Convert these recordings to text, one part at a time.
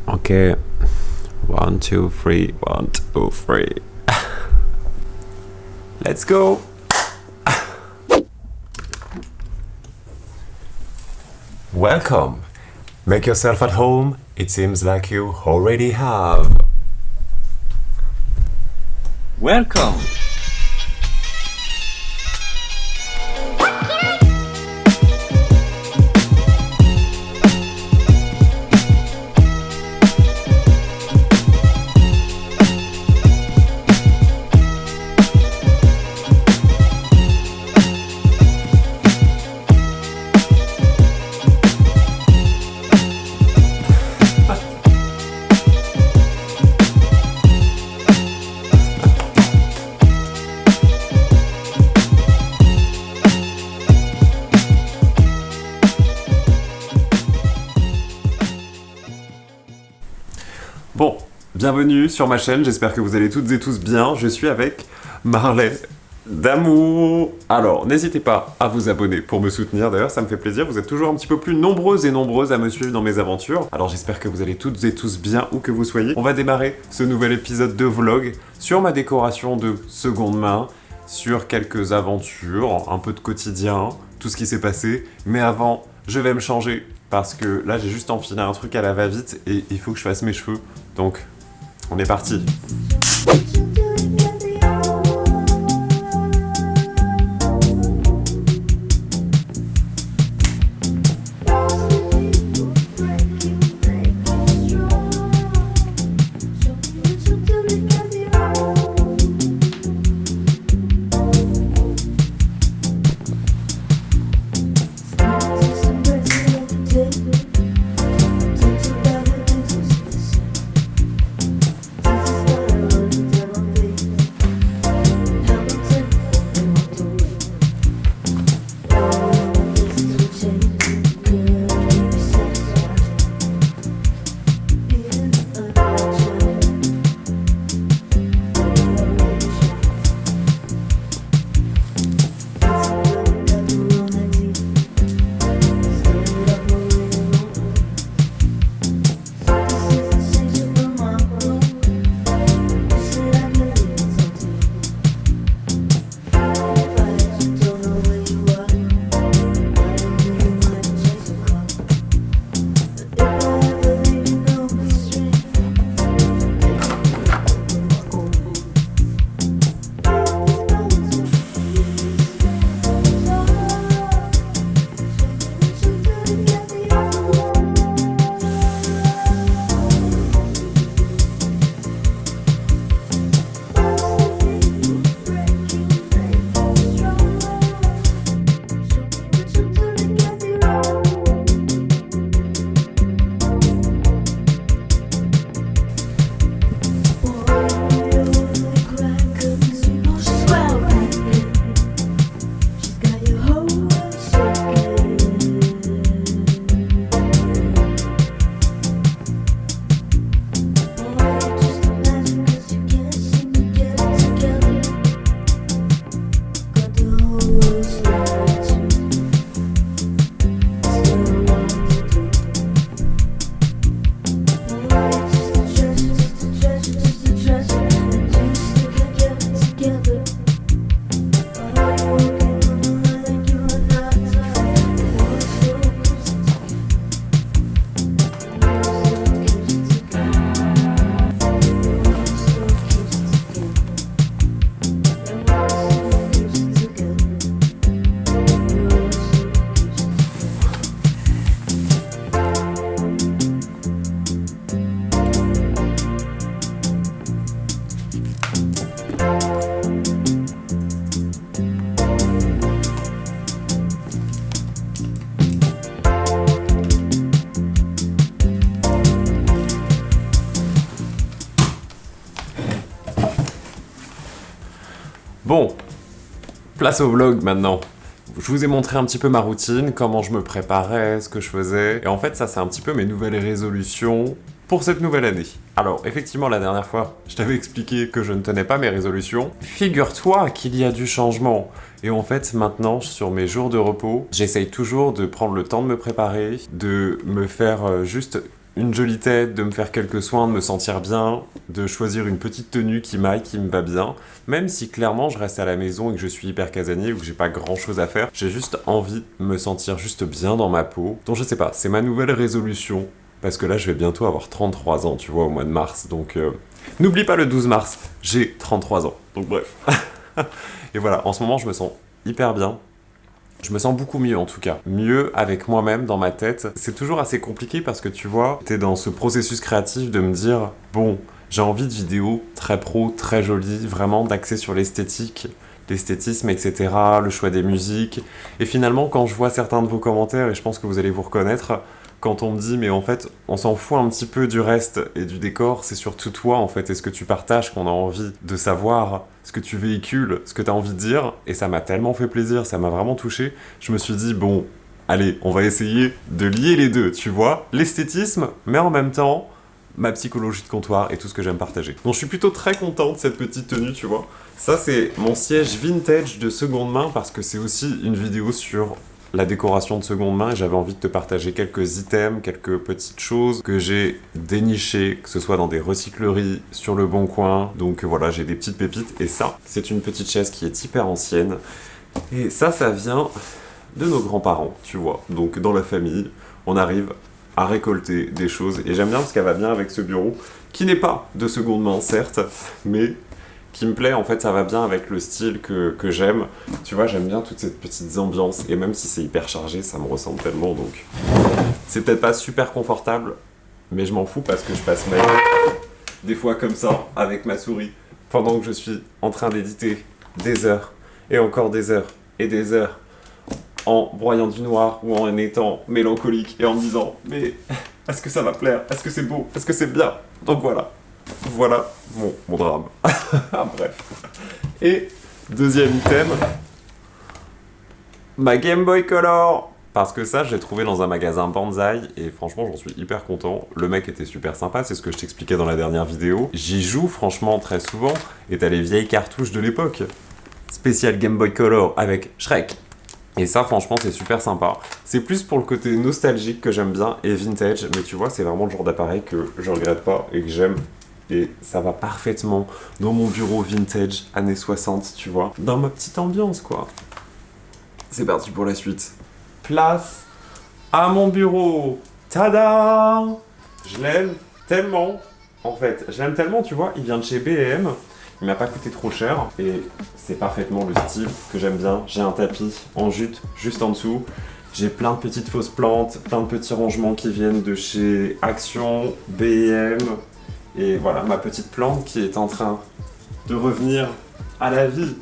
Ok. 1, 2, 3, 1, 2, 3. Let's go. Welcome. Make yourself at home. It seems like you already have. Welcome. Bon, bienvenue sur ma chaîne, j'espère que vous allez toutes et tous bien. Je suis avec Marley d'amour. Alors, n'hésitez pas à vous abonner pour me soutenir, d'ailleurs ça me fait plaisir, vous êtes toujours un petit peu plus nombreuses et nombreuses à me suivre dans mes aventures. Alors j'espère que vous allez toutes et tous bien où que vous soyez. On va démarrer ce nouvel épisode de vlog sur ma décoration de seconde main, sur quelques aventures, un peu de quotidien, tout ce qui s'est passé. Mais avant, je vais me changer parce que là j'ai juste enfilé un truc à la va-vite et il faut que je fasse mes cheveux. Donc, on est parti. Bon, place au vlog maintenant. Je vous ai montré un petit peu ma routine, comment je me préparais, ce que je faisais. Et en fait, ça, c'est un petit peu mes nouvelles résolutions pour cette nouvelle année. Alors, effectivement, la dernière fois, je t'avais expliqué que je ne tenais pas mes résolutions. Figure-toi qu'il y a du changement. Et en fait, maintenant, sur mes jours de repos, j'essaye toujours de prendre le temps de me préparer, de me faire juste une jolie tête, de me faire quelques soins, de me sentir bien, de choisir une petite tenue qui m'aille, qui me va bien, même si clairement je reste à la maison et que je suis hyper casanier ou que j'ai pas grand chose à faire, j'ai juste envie de me sentir juste bien dans ma peau. Donc je sais pas, c'est ma nouvelle résolution, parce que là je vais bientôt avoir 33 ans, tu vois, au mois de mars, donc n'oublie pas le 12 mars, j'ai 33 ans, donc bref. Et voilà, en ce moment je me sens hyper bien. Je me sens beaucoup mieux en tout cas. Mieux avec moi-même dans ma tête. C'est toujours assez compliqué parce que tu vois, t'es dans ce processus créatif de me dire bon, j'ai envie de vidéos très pro, très jolies, vraiment d'axer sur l'esthétique, l'esthétisme, etc., le choix des musiques. Et finalement, quand je vois certains de vos commentaires, et je pense que vous allez vous reconnaître, quand on me dit mais en fait on s'en fout un petit peu du reste et du décor, c'est surtout toi en fait et ce que tu partages qu'on a envie de savoir, ce que tu véhicules, ce que tu as envie de dire, et ça m'a tellement fait plaisir, ça m'a vraiment touché. Je me suis dit bon, allez, on va essayer de lier les deux, tu vois, l'esthétisme mais en même temps ma psychologie de comptoir et tout ce que j'aime partager. Donc je suis plutôt très content de cette petite tenue, tu vois. Ça c'est mon siège vintage de seconde main parce que c'est aussi une vidéo sur la décoration de seconde main et j'avais envie de te partager quelques items, quelques petites choses que j'ai dénichées, que ce soit dans des recycleries, sur le Bon Coin. Donc voilà, j'ai des petites pépites et ça, c'est une petite chaise qui est hyper ancienne. Et ça vient de nos grands-parents, tu vois. Donc dans la famille, on arrive à récolter des choses et j'aime bien parce qu'elle va bien avec ce bureau qui n'est pas de seconde main certes, mais qui me plaît, en fait ça va bien avec le style que j'aime. Tu vois, j'aime bien toutes ces petites ambiances et même si c'est hyper chargé, ça me ressemble tellement, donc c'est peut-être pas super confortable, mais je m'en fous parce que je passe ma vie des fois comme ça, avec ma souris, pendant que je suis en train d'éditer des heures et encore des heures et des heures en broyant du noir ou en étant mélancolique et en me disant mais est-ce que ça va plaire, est-ce que c'est beau, est-ce que c'est bien. Donc voilà mon drame. Bref. Et deuxième item, ma Game Boy Color. Parce que ça, je l'ai trouvé dans un magasin Banzai et franchement, j'en suis hyper content. Le mec était super sympa, c'est ce que je t'expliquais dans la dernière vidéo. J'y joue franchement très souvent et t'as les vieilles cartouches de l'époque. Spécial Game Boy Color avec Shrek. Et ça, franchement, c'est super sympa. C'est plus pour le côté nostalgique que j'aime bien et vintage, mais tu vois, c'est vraiment le genre d'appareil que je regrette pas et que j'aime. Et ça va parfaitement dans mon bureau vintage, années 60, tu vois. Dans ma petite ambiance, quoi. C'est parti pour la suite. Place à mon bureau. Tada! Je l'aime tellement. En fait, je l'aime tellement, tu vois. Il vient de chez B&M. Il m'a pas coûté trop cher. Et c'est parfaitement le style que j'aime bien. J'ai un tapis en jute juste en dessous. J'ai plein de petites fausses plantes, plein de petits rangements qui viennent de chez Action, B&M. Et voilà, ma petite plante qui est en train de revenir à la vie.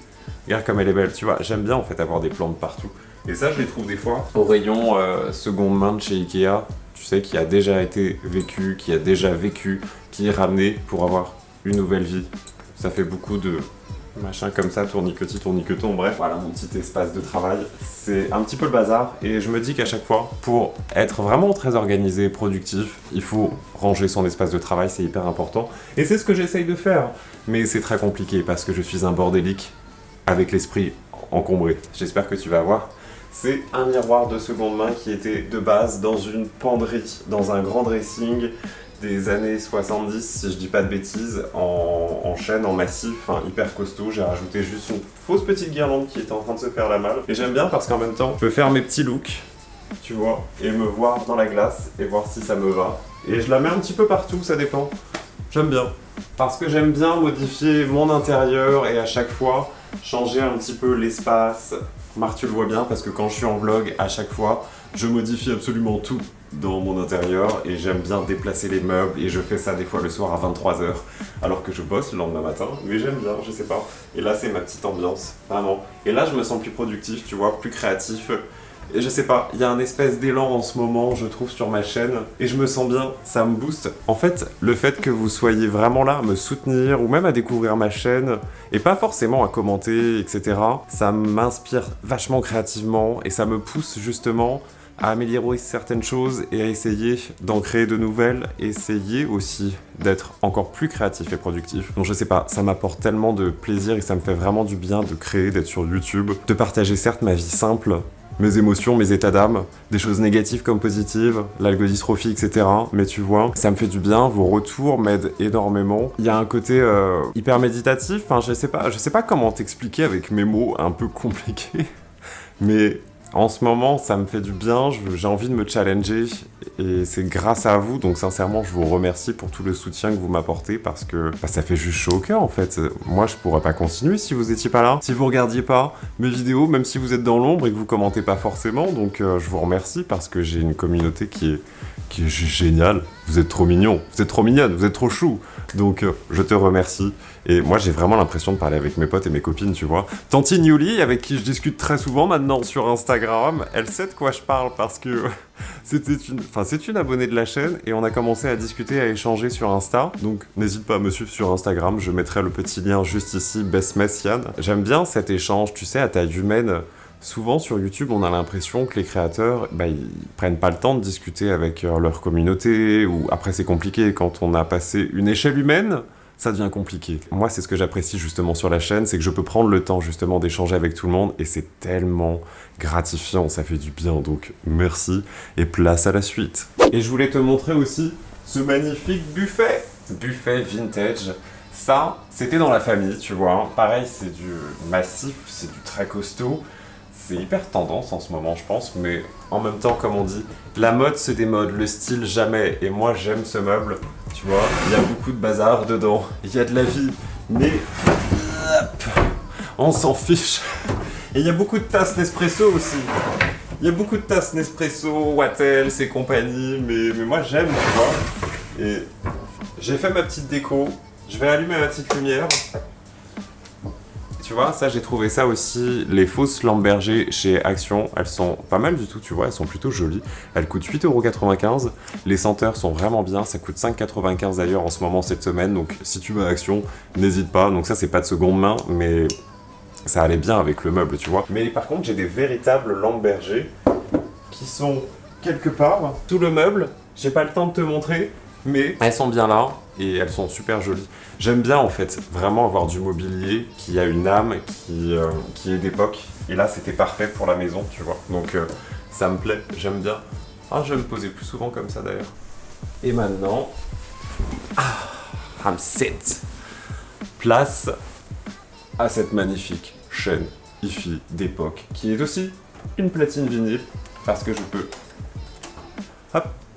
Regarde comme elle est belle, tu vois. J'aime bien en fait avoir des plantes partout. Et ça, je les trouve des fois au rayon seconde main de chez Ikea. Tu sais, qui a déjà été vécu, qui a déjà vécu, qui est ramené pour avoir une nouvelle vie. Ça fait beaucoup de machin comme ça, tourniquetis, tourniqueton, bref. Voilà mon petit espace de travail. C'est un petit peu le bazar et je me dis qu'à chaque fois, pour être vraiment très organisé, productif, il faut ranger son espace de travail, c'est hyper important. Et c'est ce que j'essaye de faire. Mais c'est très compliqué parce que je suis un bordélique avec l'esprit encombré. J'espère que tu vas voir. C'est un miroir de seconde main qui était de base dans une penderie, dans un grand dressing des années 70, si je dis pas de bêtises, en chaîne, en massif, enfin, hyper costaud. J'ai rajouté juste une fausse petite guirlande qui était en train de se faire la malle. Et j'aime bien parce qu'en même temps, je peux faire mes petits looks, tu vois, et me voir dans la glace et voir si ça me va. Et je la mets un petit peu partout, ça dépend. J'aime bien. Parce que j'aime bien modifier mon intérieur et à chaque fois, changer un petit peu l'espace. Marc, tu le vois bien parce que quand je suis en vlog, à chaque fois, je modifie absolument tout dans mon intérieur et j'aime bien déplacer les meubles et je fais ça des fois le soir à 23h alors que je bosse le lendemain matin, mais j'aime bien, je sais pas. Et là, c'est ma petite ambiance, vraiment. Et là, je me sens plus productif, tu vois, plus créatif. Et je sais pas, il y a un espèce d'élan en ce moment, je trouve, sur ma chaîne, et je me sens bien, ça me booste. En fait, le fait que vous soyez vraiment là à me soutenir, ou même à découvrir ma chaîne, et pas forcément à commenter, etc., ça m'inspire vachement créativement, et ça me pousse justement à améliorer certaines choses et à essayer d'en créer de nouvelles, et essayer aussi d'être encore plus créatif et productif. Donc je sais pas, ça m'apporte tellement de plaisir et ça me fait vraiment du bien de créer, d'être sur YouTube, de partager certes ma vie simple, mes émotions, mes états d'âme, des choses négatives comme positives, l'algodystrophie, etc. Mais tu vois, ça me fait du bien, vos retours m'aident énormément. Il y a un côté hyper méditatif, enfin je sais pas comment t'expliquer avec mes mots un peu compliqués, mais en ce moment ça me fait du bien, j'ai envie de me challenger et c'est grâce à vous, donc sincèrement je vous remercie pour tout le soutien que vous m'apportez parce que ça fait juste chaud au cœur en fait. Moi je pourrais pas continuer si vous étiez pas là, si vous regardiez pas mes vidéos, même si vous êtes dans l'ombre et que vous commentez pas forcément, donc je vous remercie parce que j'ai une communauté qui est géniale. Vous êtes trop mignons, vous êtes trop mignonne, vous êtes trop chou. Donc je te remercie. Et moi j'ai vraiment l'impression de parler avec mes potes et mes copines, tu vois. Tantine Yuli, avec qui je discute très souvent maintenant sur Instagram, elle sait de quoi je parle parce que c'est une abonnée de la chaîne et on a commencé à discuter, à échanger sur Insta. Donc n'hésite pas à me suivre sur Instagram, je mettrai le petit lien juste ici, Besmessian. J'aime bien cet échange, tu sais, à taille humaine. Souvent sur YouTube, on a l'impression que les créateurs, ils prennent pas le temps de discuter avec leur communauté, ou après c'est compliqué, quand on a passé une échelle humaine, ça devient compliqué. Moi, c'est ce que j'apprécie justement sur la chaîne, c'est que je peux prendre le temps justement d'échanger avec tout le monde, et c'est tellement gratifiant, ça fait du bien, donc merci, et place à la suite. Et je voulais te montrer aussi ce magnifique buffet vintage. Ça, c'était dans la famille, tu vois, pareil, c'est du massif, c'est du très costaud. C'est hyper tendance en ce moment, je pense, mais en même temps, comme on dit, la mode se démode, le style jamais. Et moi, j'aime ce meuble, tu vois, il y a beaucoup de bazar dedans, il y a de la vie, mais hop, on s'en fiche. Et il y a beaucoup de tasses Nespresso aussi. Il y a beaucoup de tasses Nespresso, Wattels et compagnie, mais moi j'aime, tu vois. Et j'ai fait ma petite déco, je vais allumer ma petite lumière. Tu vois, ça j'ai trouvé ça aussi, les fausses lampes berger chez Action, elles sont pas mal du tout, tu vois, elles sont plutôt jolies. Elles coûtent 8,95 €, les senteurs sont vraiment bien, ça coûte 5,95 € d'ailleurs en ce moment cette semaine, donc si tu vas à Action, n'hésite pas. Donc ça c'est pas de seconde main, mais ça allait bien avec le meuble, tu vois. Mais par contre j'ai des véritables lampes berger qui sont quelque part sous le meuble, j'ai pas le temps de te montrer, mais elles sont bien là et elles sont super jolies. J'aime bien en fait vraiment avoir du mobilier qui a une âme, qui est d'époque. Et là c'était parfait pour la maison, tu vois. Donc ça me plaît, j'aime bien. Ah, je vais me poser plus souvent comme ça d'ailleurs. Et maintenant, I'm sit. Place à cette magnifique chaîne hi-fi d'époque qui est aussi une platine vinyle parce que je peux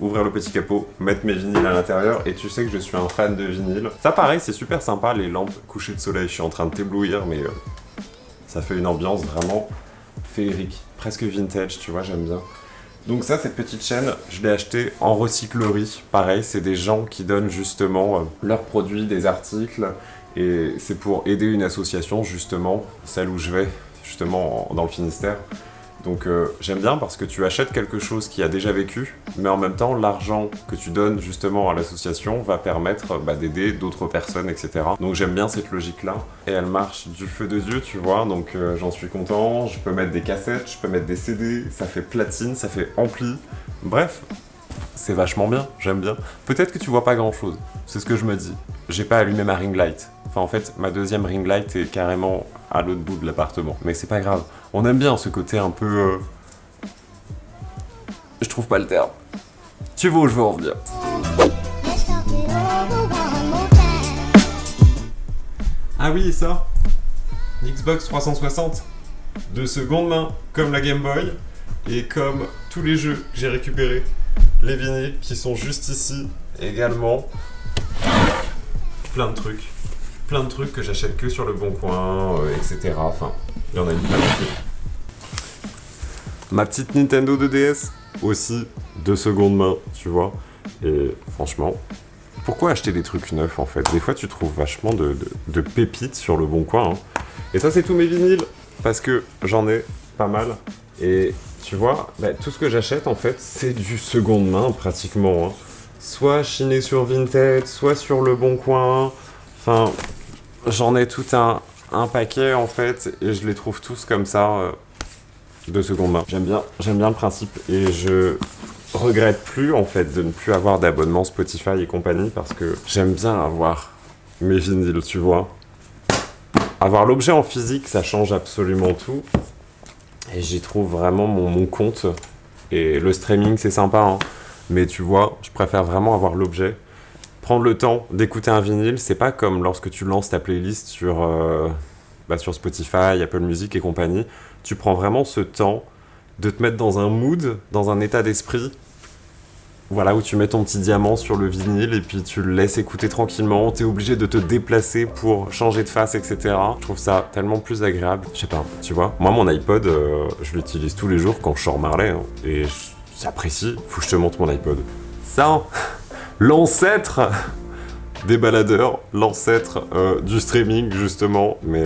ouvrir le petit capot, mettre mes vinyles à l'intérieur, et tu sais que je suis un fan de vinyle. Ça pareil, c'est super sympa, les lampes couchées de soleil, je suis en train de t'éblouir, mais ça fait une ambiance vraiment féerique, presque vintage, tu vois, j'aime bien. Donc ça, cette petite chaîne, je l'ai achetée en recyclerie, pareil, c'est des gens qui donnent justement leurs produits, des articles, et c'est pour aider une association, justement, celle où je vais, justement, dans le Finistère. Donc j'aime bien parce que tu achètes quelque chose qui a déjà vécu, mais en même temps l'argent que tu donnes justement à l'association va permettre d'aider d'autres personnes, etc. Donc j'aime bien cette logique-là, et elle marche du feu de Dieu, tu vois, donc j'en suis content. Je peux mettre des cassettes, je peux mettre des CD, ça fait platine, ça fait ampli, bref, c'est vachement bien, j'aime bien. Peut-être que tu vois pas grand-chose, c'est ce que je me dis. J'ai pas allumé ma ring light, enfin en fait ma deuxième ring light est carrément à l'autre bout de l'appartement, mais c'est pas grave. On aime bien ce côté un peu... Je trouve pas le terme. Tu vois où je veux en venir. Ah oui, ça, Xbox 360, de seconde main, comme la Game Boy, et comme tous les jeux que j'ai récupérés. Les vinyles qui sont juste ici, également. Plein de trucs que j'achète que sur le Bon Coin, etc. Enfin, il y en a une plein. Ma petite Nintendo 2DS, aussi de seconde main, tu vois. Et franchement, pourquoi acheter des trucs neufs en fait? Des fois tu trouves vachement de pépites sur le Bon Coin. Hein. Et ça c'est tous mes vinyles, parce que j'en ai pas mal. Et tu vois, tout ce que j'achète en fait, c'est du seconde main pratiquement. Hein. Soit chiné sur Vinted, soit sur le Bon Coin. Enfin, j'en ai tout un paquet en fait, et je les trouve tous comme ça, de seconde main. J'aime bien le principe, et je regrette plus en fait de ne plus avoir d'abonnement Spotify et compagnie, parce que j'aime bien avoir mes vinyles, tu vois. Avoir l'objet en physique, ça change absolument tout. Et j'y trouve vraiment mon compte. Et le streaming, c'est sympa, hein. Mais tu vois, je préfère vraiment avoir l'objet. Prendre le temps d'écouter un vinyle, c'est pas comme lorsque tu lances ta playlist sur Spotify, Apple Music et compagnie. Tu prends vraiment ce temps de te mettre dans un mood, dans un état d'esprit, voilà, où tu mets ton petit diamant sur le vinyle et puis tu le laisses écouter tranquillement. T'es obligé de te déplacer pour changer de face, etc. Je trouve ça tellement plus agréable. Je sais pas, tu vois. Moi, mon iPod, je l'utilise tous les jours quand je sors Marley, hein, et j'apprécie. Faut que je te montre mon iPod. Ça, l'ancêtre des baladeurs, l'ancêtre du streaming, justement. Mais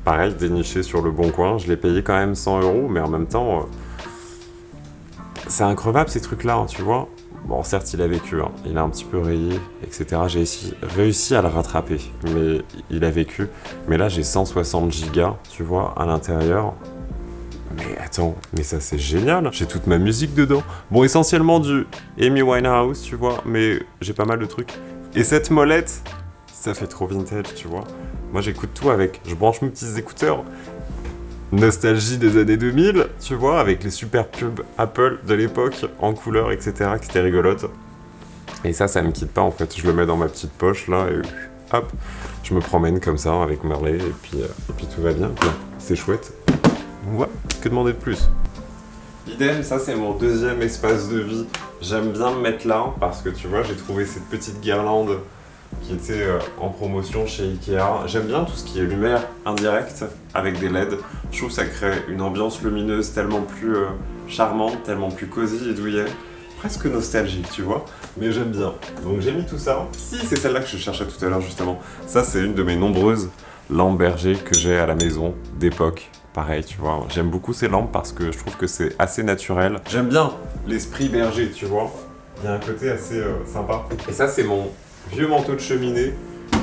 pareil, déniché sur le bon coin. Je l'ai payé quand même 100 €, mais en même temps, c'est increvable ces trucs-là, hein, tu vois. Bon, certes, il a vécu, hein. Il a un petit peu rayé, etc. J'ai réussi à le rattraper, mais il a vécu. Mais là, j'ai 160 gigas, tu vois, à l'intérieur. Mais attends, mais ça c'est génial. J'ai toute ma musique dedans. Bon, essentiellement du Amy Winehouse, tu vois, mais j'ai pas mal de trucs. Et cette molette, ça fait trop vintage, tu vois. Moi, j'écoute tout avec. Je branche mes petits écouteurs. Nostalgie des années 2000, tu vois, avec les super pubs Apple de l'époque, en couleur, etc., qui étaient rigolotes. Et ça me quitte pas, en fait. Je le mets dans ma petite poche, là, et hop, je me promène comme ça, avec Marley, et puis tout va bien, quoi. C'est chouette. Ouais, que demander de plus? Idem, ça c'est mon deuxième espace de vie. J'aime bien me mettre là, parce que, tu vois, j'ai trouvé cette petite guirlande qui était en promotion chez Ikea. J'aime bien tout ce qui est lumière indirecte avec des LED. Je trouve que ça crée une ambiance lumineuse tellement plus charmante, tellement plus cosy et douillet. Presque nostalgique, tu vois. Mais j'aime bien. Donc j'ai mis tout ça. Si, c'est celle-là que je cherchais tout à l'heure, justement. Ça, c'est une de mes nombreuses lampes Berger que j'ai à la maison d'époque. Pareil, tu vois. J'aime beaucoup ces lampes parce que je trouve que c'est assez naturel. J'aime bien l'esprit Berger, tu vois. Il y a un côté assez sympa. Et ça, c'est mon vieux manteau de cheminée,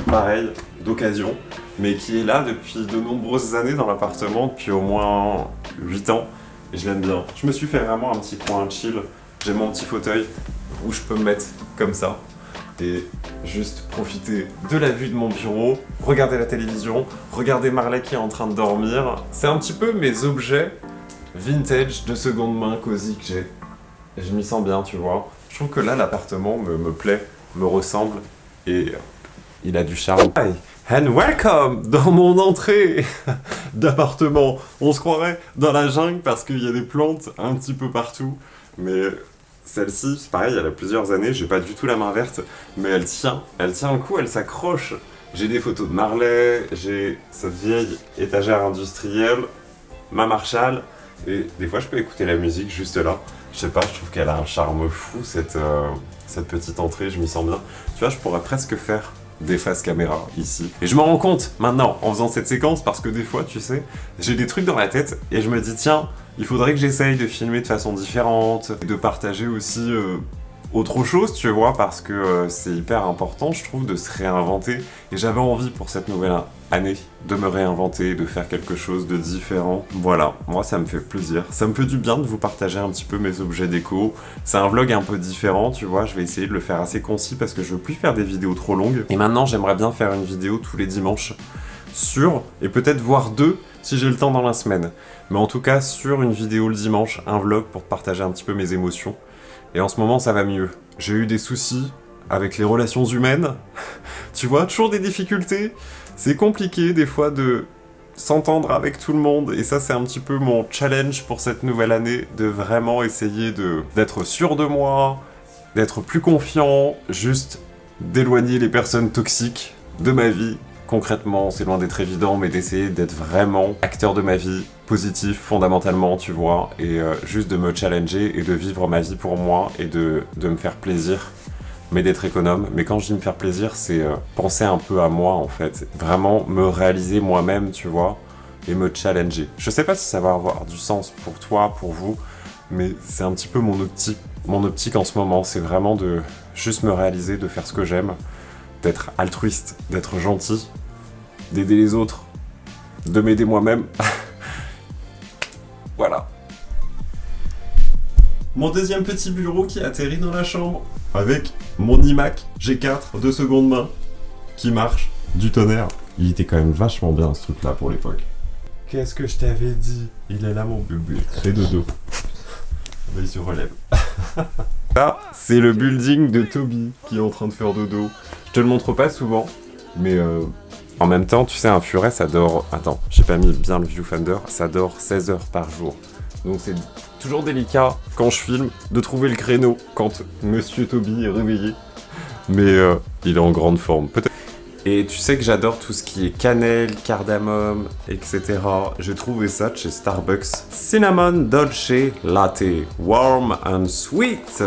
pareil, d'occasion, mais qui est là depuis de nombreuses années dans l'appartement, depuis au moins 8 ans, et je l'aime bien. Je me suis fait vraiment un petit coin chill, j'ai mon petit fauteuil où je peux me mettre comme ça, et juste profiter de la vue de mon bureau, regarder la télévision, regarder Marley qui est en train de dormir. C'est un petit peu mes objets vintage de seconde main cosy que j'ai. Et je m'y sens bien, tu vois. Je trouve que là, l'appartement me plaît, me ressemble, et il a du charme. Hi, and welcome dans mon entrée d'appartement. On se croirait dans la jungle parce qu'il y a des plantes un petit peu partout, mais celle-ci, c'est pareil, elle a plusieurs années, j'ai pas du tout la main verte, mais elle tient le coup, elle s'accroche. J'ai des photos de Marley, j'ai cette vieille étagère industrielle, ma Marshall, et des fois je peux écouter la musique juste là. Je sais pas, je trouve qu'elle a un charme fou, cette petite entrée, je m'y sens bien. Tu vois, je pourrais presque faire des faces caméra ici. Et je me rends compte maintenant, en faisant cette séquence, parce que des fois, tu sais, j'ai des trucs dans la tête, et je me dis, tiens, il faudrait que j'essaye de filmer de façon différente, de partager aussi autre chose, tu vois, parce que c'est hyper important, je trouve, de se réinventer. Et j'avais envie pour cette nouvelle année de me réinventer, de faire quelque chose de différent. Voilà, moi ça me fait plaisir. Ça me fait du bien de vous partager un petit peu mes objets déco. C'est un vlog un peu différent, tu vois, je vais essayer de le faire assez concis parce que je veux plus faire des vidéos trop longues. Et maintenant, j'aimerais bien faire une vidéo tous les dimanches sur, et peut-être voir 2 si j'ai le temps dans la semaine. Mais en tout cas, sur une vidéo le dimanche, un vlog pour partager un petit peu mes émotions. Et en ce moment, ça va mieux. J'ai eu des soucis avec les relations humaines. Tu vois, toujours des difficultés. C'est compliqué, des fois, de s'entendre avec tout le monde. Et ça, c'est un petit peu mon challenge pour cette nouvelle année, de vraiment essayer d'être sûr de moi, d'être plus confiant, juste d'éloigner les personnes toxiques de ma vie. Concrètement, c'est loin d'être évident, mais d'essayer d'être vraiment acteur de ma vie, positif fondamentalement, tu vois, et juste de me challenger et de vivre ma vie pour moi et de me faire plaisir, mais d'être économe. Mais quand je dis me faire plaisir, c'est penser un peu à moi, en fait. Vraiment me réaliser moi-même, tu vois, et me challenger. Je sais pas si ça va avoir du sens pour toi, pour vous, mais c'est un petit peu mon optique en ce moment. C'est vraiment de juste me réaliser, de faire ce que j'aime, d'être altruiste, d'être gentil, d'aider les autres, de m'aider moi-même. Voilà. Mon deuxième petit bureau qui atterrit dans la chambre, avec mon iMac G4 de seconde main, qui marche du tonnerre. Il était quand même vachement bien ce truc-là pour l'époque. Qu'est-ce que je t'avais dit? Il est là mon bébé. Fais dodo. Il se relève. Là, c'est le building de Toby qui est en train de faire dodo. Je te le montre pas souvent, mais en même temps, tu sais, un furet, ça dort... Attends, j'ai pas mis bien le viewfinder, ça dort 16 heures par jour. Donc c'est toujours délicat, quand je filme, de trouver le créneau quand Monsieur Toby est réveillé. Mais il est en grande forme, peut-être. Et tu sais que j'adore tout ce qui est cannelle, cardamome, etc. J'ai trouvé ça chez Starbucks. Cinnamon Dolce Latte, warm and sweet.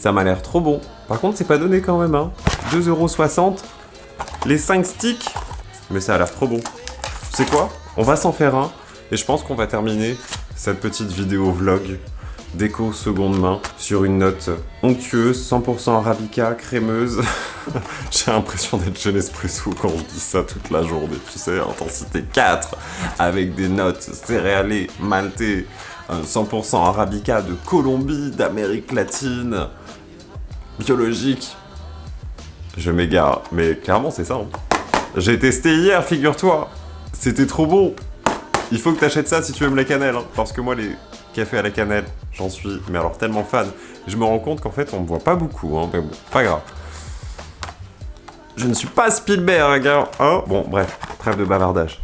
Ça m'a l'air trop bon. Par contre, c'est pas donné quand même, hein. 2,60 €, les 5 sticks. Mais ça a l'air trop bon. Tu sais quoi? On va s'en faire un. Et je pense qu'on va terminer cette petite vidéo vlog déco seconde main sur une note onctueuse, 100% arabica, crémeuse. J'ai l'impression d'être jeune espresso quand je dis ça toute la journée, tu sais, intensité 4, avec des notes céréalées, maltées, 100% arabica de Colombie, d'Amérique latine, biologique. Je m'égare, mais clairement c'est ça. Hein. J'ai testé hier, figure-toi, c'était trop bon. Il faut que t'achètes ça si tu aimes la cannelle, hein, parce que moi les cafés à la cannelle, j'en suis, mais alors tellement fan. Je me rends compte qu'en fait on me voit pas beaucoup, hein, mais bon, pas grave. Je ne suis pas Spielberg, hein. Bon, bref, trêve de bavardage.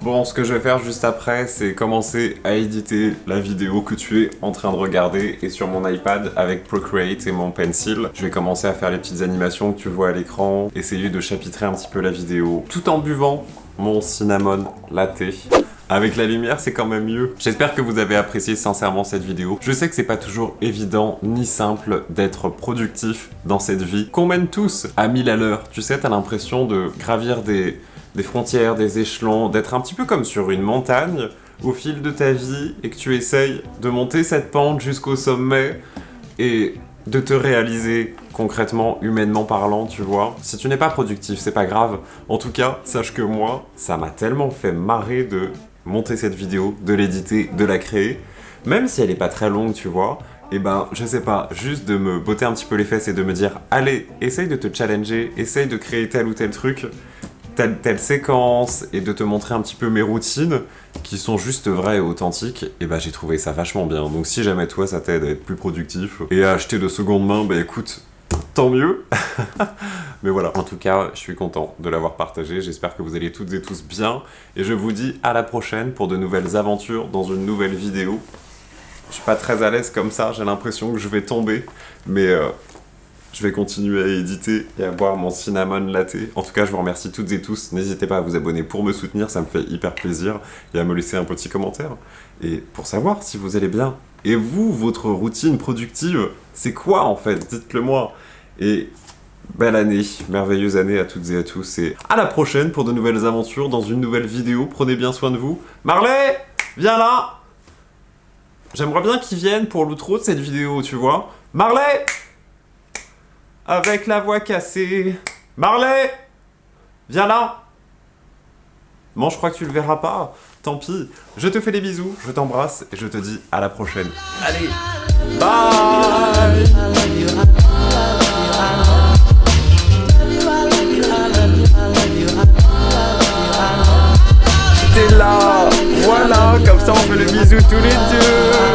Bon, ce que je vais faire juste après, c'est commencer à éditer la vidéo que tu es en train de regarder et sur mon iPad avec Procreate et mon Pencil. Je vais commencer à faire les petites animations que tu vois à l'écran, essayer de chapitrer un petit peu la vidéo, tout en buvant mon cinnamon latte. Avec la lumière, c'est quand même mieux. J'espère que vous avez apprécié sincèrement cette vidéo. Je sais que c'est pas toujours évident ni simple d'être productif dans cette vie qu'on mène tous à 1000 à l'heure. Tu sais, t'as l'impression de gravir des frontières, des échelons, d'être un petit peu comme sur une montagne au fil de ta vie et que tu essayes de monter cette pente jusqu'au sommet et de te réaliser concrètement, humainement parlant, tu vois. Si tu n'es pas productif, c'est pas grave. En tout cas, sache que moi, ça m'a tellement fait marrer de monter cette vidéo, de l'éditer, de la créer, même si elle est pas très longue, tu vois. Et ben, je sais pas, juste de me botter un petit peu les fesses et de me dire, allez, essaye de te challenger, essaye de créer tel ou tel truc, telle séquence, et de te montrer un petit peu mes routines qui sont juste vraies et authentiques, et bah j'ai trouvé ça vachement bien. Donc si jamais toi ça t'aide à être plus productif et à acheter de seconde main, bah écoute, tant mieux. Mais voilà, en tout cas, je suis content de l'avoir partagé, j'espère que vous allez toutes et tous bien, et je vous dis à la prochaine pour de nouvelles aventures dans une nouvelle vidéo. Je suis pas très à l'aise comme ça, j'ai l'impression que je vais tomber, mais je vais continuer à éditer et à boire mon cinnamon latte. En tout cas, je vous remercie toutes et tous. N'hésitez pas à vous abonner pour me soutenir, ça me fait hyper plaisir. Et à me laisser un petit commentaire. Et pour savoir si vous allez bien. Et vous, votre routine productive, c'est quoi en fait? Dites-le moi. Et belle année, merveilleuse année à toutes et à tous. Et à la prochaine pour de nouvelles aventures dans une nouvelle vidéo. Prenez bien soin de vous. Marley, viens là! J'aimerais bien qu'il vienne pour l'outro de cette vidéo, tu vois. Marley! Avec la voix cassée. Marley! Viens là! Bon, je crois que tu le verras pas. Tant pis. Je te fais des bisous, je t'embrasse et je te dis à la prochaine. Allez! Bye! T'es là! Voilà! Comme ça on fait le bisou tous les deux!